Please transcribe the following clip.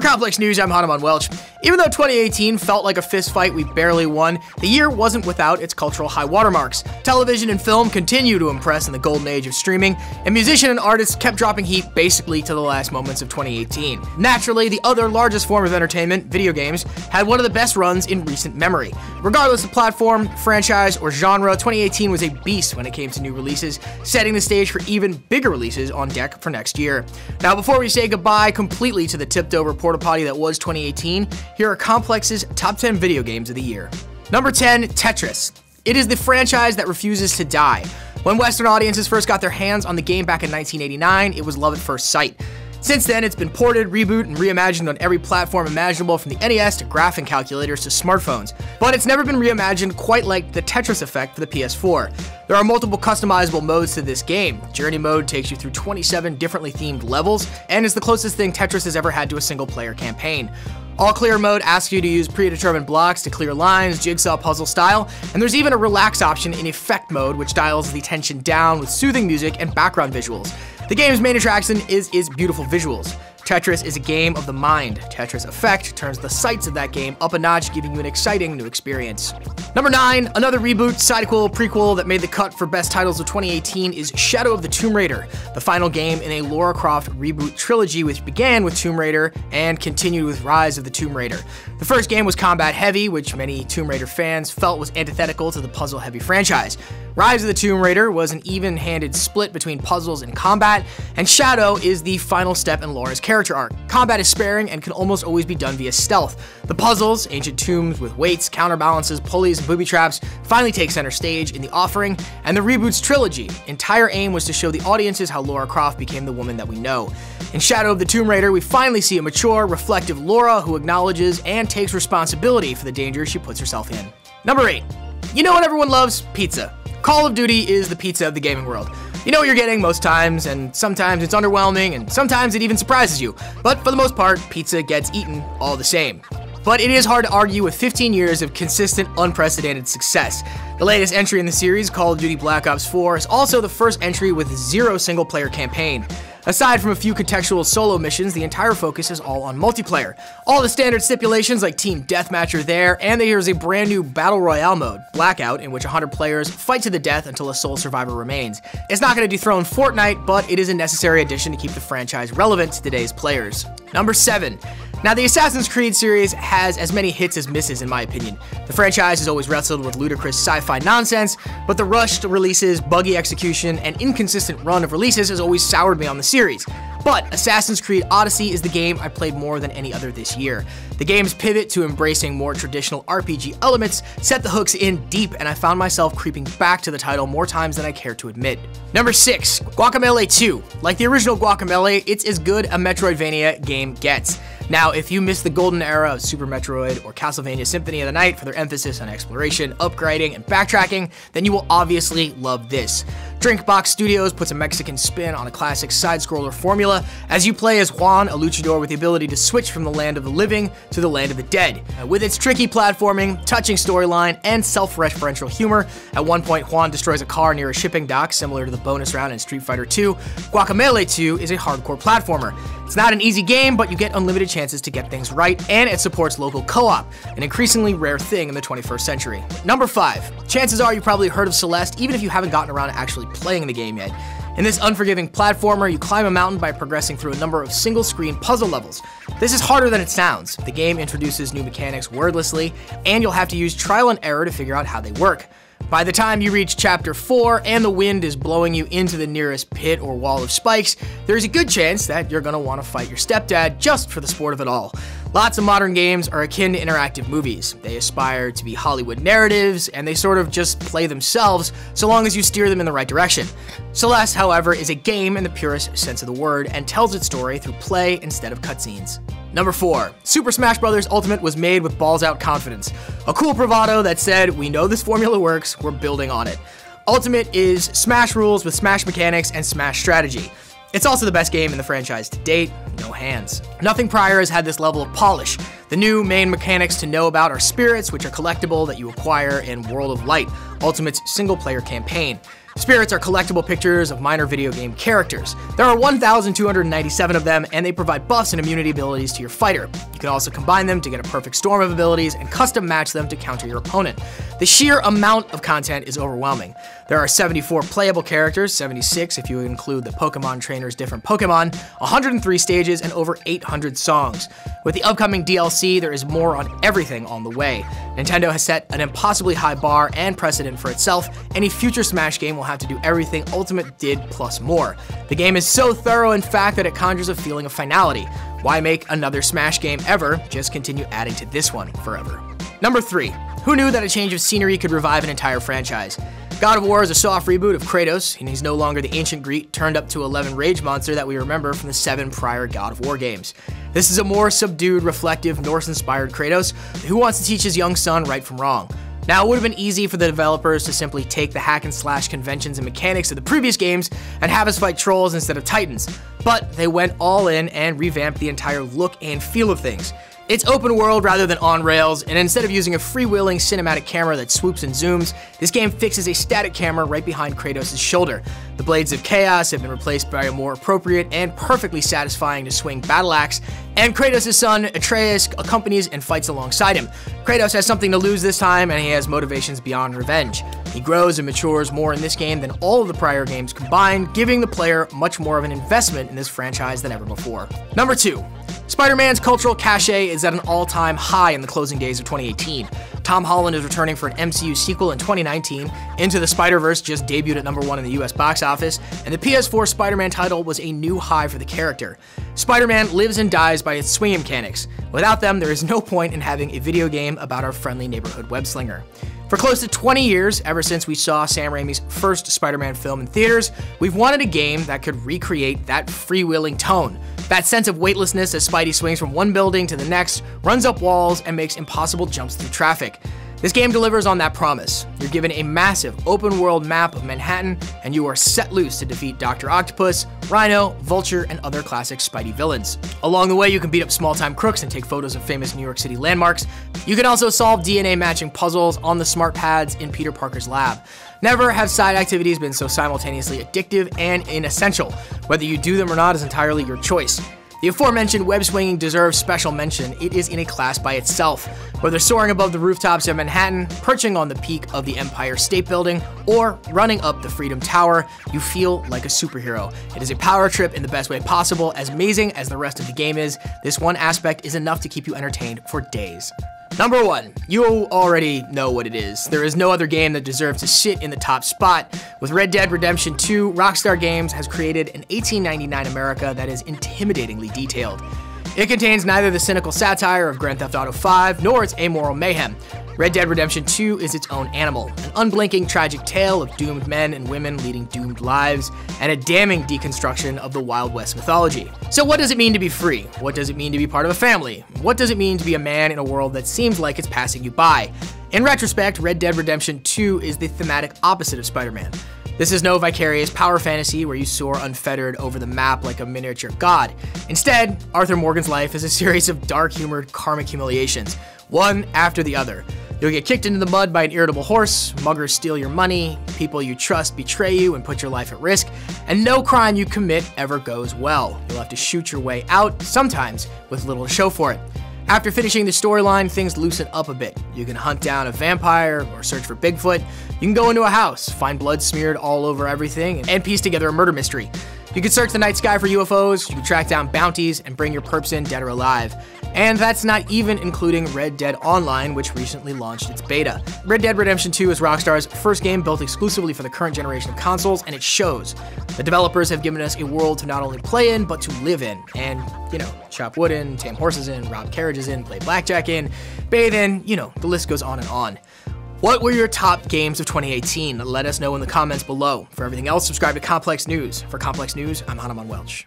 Complex News, I'm Hanuman Welch. Even though 2018 felt like a fistfight we barely won, the year wasn't without its cultural high watermarks. Television and film continue to impress in the golden age of streaming, and musicians and artists kept dropping heat basically to the last moments of 2018. Naturally, the other largest form of entertainment, video games, had one of the best runs in recent memory. Regardless of platform, franchise, or genre, 2018 was a beast when it came to new releases, setting the stage for even bigger releases on deck for next year. Now, before we say goodbye completely to the tipped-over porta potty that was 2018, here are Complex's top 10 video games of the year. Number 10, Tetris. It is the franchise that refuses to die. When Western audiences first got their hands on the game back in 1989, it was love at first sight. Since then, it's been ported, rebooted, and reimagined on every platform imaginable, from the NES to graphing calculators to smartphones. But it's never been reimagined quite like the Tetris effect for the PS4. There are multiple customizable modes to this game. Journey mode takes you through 27 differently themed levels, and is the closest thing Tetris has ever had to a single-player campaign. All Clear mode asks you to use predetermined blocks to clear lines, jigsaw puzzle style, and there's even a relax option in Effect mode, which dials the tension down with soothing music and background visuals. The game's main attraction is its beautiful visuals. Tetris is a game of the mind. Tetris Effect turns the sights of that game up a notch, giving you an exciting new experience. Number 9, another reboot, sidequel, prequel that made the cut for best titles of 2018 is Shadow of the Tomb Raider, the final game in a Lara Croft reboot trilogy which began with Tomb Raider and continued with Rise of the Tomb Raider. The first game was combat heavy, which many Tomb Raider fans felt was antithetical to the puzzle heavy franchise. Rise of the Tomb Raider was an even-handed split between puzzles and combat, and Shadow is the final step in Lara's character arc. Combat is sparing and can almost always be done via stealth. The puzzles, ancient tombs with weights, counterbalances, pulleys, and booby traps, finally take center stage in the offering, and the reboot's trilogy. Entire aim was to show the audiences how Lara Croft became the woman that we know. In Shadow of the Tomb Raider, we finally see a mature, reflective Lara who acknowledges and takes responsibility for the danger she puts herself in. Number 8. You know what everyone loves? Pizza. Call of Duty is the pizza of the gaming world. You know what you're getting most times, and sometimes it's underwhelming, and sometimes it even surprises you. But for the most part, pizza gets eaten all the same. But it is hard to argue with 15 years of consistent, unprecedented success. The latest entry in the series, Call of Duty Black Ops 4, is also the first entry with zero single-player campaign. Aside from a few contextual solo missions, the entire focus is all on multiplayer. All the standard stipulations like Team Deathmatch are there, and there is a brand new Battle Royale mode, Blackout, in which 100 players fight to the death until a sole survivor remains. It's not going to dethrone Fortnite, but it is a necessary addition to keep the franchise relevant to today's players. Number 7. Now, the Assassin's Creed series has as many hits as misses, in my opinion. The franchise has always wrestled with ludicrous sci-fi nonsense, but the rushed releases, buggy execution, and inconsistent run of releases has always soured me on the series. But Assassin's Creed Odyssey is the game I played more than any other this year. The game's pivot to embracing more traditional RPG elements set the hooks in deep, and I found myself creeping back to the title more times than I care to admit. Number 6, Guacamelee 2. Like the original Guacamelee, it's as good a Metroidvania game gets. Now, if you missed the golden era of Super Metroid or Castlevania Symphony of the Night for their emphasis on exploration, upgrading, and backtracking, then you will obviously love this. Drinkbox Studios puts a Mexican spin on a classic side-scroller formula as you play as Juan, a luchador with the ability to switch from the land of the living to the land of the dead. With its tricky platforming, touching storyline, and self-referential humor, at one point Juan destroys a car near a shipping dock similar to the bonus round in Street Fighter 2, Guacamelee 2 is a hardcore platformer. It's not an easy game, but you get unlimited chances to get things right, and it supports local co-op, an increasingly rare thing in the 21st century. Number 5. Chances are you've probably heard of Celeste, even if you haven't gotten around to actually playing the game yet. In this unforgiving platformer, you climb a mountain by progressing through a number of single-screen puzzle levels. This is harder than it sounds. The game introduces new mechanics wordlessly, and you'll have to use trial and error to figure out how they work. By the time you reach Chapter 4 and the wind is blowing you into the nearest pit or wall of spikes, there's a good chance that you're going to want to fight your stepdad just for the sport of it all. Lots of modern games are akin to interactive movies. They aspire to be Hollywood narratives, and they sort of just play themselves so long as you steer them in the right direction. Celeste, however, is a game in the purest sense of the word and tells its story through play instead of cutscenes. Number 4. Super Smash Bros. Ultimate was made with balls-out confidence. A cool bravado that said, we know this formula works, we're building on it. Ultimate is Smash rules with Smash mechanics and Smash strategy. It's also the best game in the franchise to date, no hands. Nothing prior has had this level of polish. The new main mechanics to know about are spirits, which are collectible that you acquire in World of Light, Ultimate's single-player campaign. Spirits are collectible pictures of minor video game characters. There are 1,297 of them, and they provide buffs and immunity abilities to your fighter. You can also combine them to get a perfect storm of abilities and custom match them to counter your opponent. The sheer amount of content is overwhelming. There are 74 playable characters, 76 if you include the Pokemon trainers' different Pokemon, 103 stages, and over 800 songs. With the upcoming DLC, there is more on everything on the way. Nintendo has set an impossibly high bar and precedent for itself. Any future Smash game will have to do everything Ultimate did plus more. The game is so thorough, in fact, that it conjures a feeling of finality. Why make another Smash game ever? Just continue adding to this one forever. Number 3. Who knew that a change of scenery could revive an entire franchise? God of War is a soft reboot of Kratos, and he's no longer the ancient Greek turned up to 11 rage monster that we remember from the 7 prior God of War games. This is a more subdued, reflective, Norse-inspired Kratos who wants to teach his young son right from wrong. Now, it would have been easy for the developers to simply take the hack-and-slash conventions and mechanics of the previous games and have us fight trolls instead of titans, but they went all in and revamped the entire look and feel of things. It's open world rather than on rails, and instead of using a freewheeling cinematic camera that swoops and zooms, this game fixes a static camera right behind Kratos' shoulder. The Blades of Chaos have been replaced by a more appropriate and perfectly satisfying to swing battle axe, and Kratos' son, Atreus, accompanies and fights alongside him. Kratos has something to lose this time, and he has motivations beyond revenge. He grows and matures more in this game than all of the prior games combined, giving the player much more of an investment in this franchise than ever before. Number 2. Spider-Man's cultural cachet is at an all-time high in the closing days of 2018. Tom Holland is returning for an MCU sequel in 2019, Into the Spider-Verse just debuted at number 1 in the US box office, and the PS4 Spider-Man title was a new high for the character. Spider-Man lives and dies by its swing mechanics. Without them, there is no point in having a video game about our friendly neighborhood web-slinger. For close to 20 years, ever since we saw Sam Raimi's first Spider-Man film in theaters, we've wanted a game that could recreate that freewheeling tone. That sense of weightlessness as Spidey swings from one building to the next, runs up walls, and makes impossible jumps through traffic. This game delivers on that promise. You're given a massive open-world map of Manhattan, and you are set loose to defeat Dr. Octopus, Rhino, Vulture, and other classic Spidey villains. Along the way, you can beat up small-time crooks and take photos of famous New York City landmarks. You can also solve DNA-matching puzzles on the smart pads in Peter Parker's lab. Never have side activities been so simultaneously addictive and inessential. Whether you do them or not is entirely your choice. The aforementioned web swinging deserves special mention. It is in a class by itself. Whether soaring above the rooftops of Manhattan, perching on the peak of the Empire State Building, or running up the Freedom Tower, you feel like a superhero. It is a power trip in the best way possible. As amazing as the rest of the game is, this one aspect is enough to keep you entertained for days. Number 1, you already know what it is. There is no other game that deserves to sit in the top spot. With Red Dead Redemption 2, Rockstar Games has created an 1899 America that is intimidatingly detailed. It contains neither the cynical satire of Grand Theft Auto 5 nor its amoral mayhem. Red Dead Redemption 2 is its own animal, an unblinking tragic tale of doomed men and women leading doomed lives, and a damning deconstruction of the Wild West mythology. So what does it mean to be free? What does it mean to be part of a family? What does it mean to be a man in a world that seems like it's passing you by? In retrospect, Red Dead Redemption 2 is the thematic opposite of Spider-Man. This is no vicarious power fantasy where you soar unfettered over the map like a miniature god. Instead, Arthur Morgan's life is a series of dark-humored karmic humiliations, one after the other. You'll get kicked into the mud by an irritable horse, muggers steal your money, people you trust betray you and put your life at risk, and no crime you commit ever goes well. You'll have to shoot your way out, sometimes with little to show for it. After finishing the storyline, things loosen up a bit. You can hunt down a vampire or search for Bigfoot. You can go into a house, find blood smeared all over everything, and piece together a murder mystery. You can search the night sky for UFOs, you can track down bounties, and bring your perps in dead or alive. And that's not even including Red Dead Online, which recently launched its beta. Red Dead Redemption 2 is Rockstar's first game built exclusively for the current generation of consoles, and it shows. The developers have given us a world to not only play in, but to live in. And, chop wood in, tame horses in, rob carriages in, play blackjack in, bathe in, the list goes on and on. What were your top games of 2018? Let us know in the comments below. For everything else, subscribe to Complex News. For Complex News, I'm Hanuman Welch.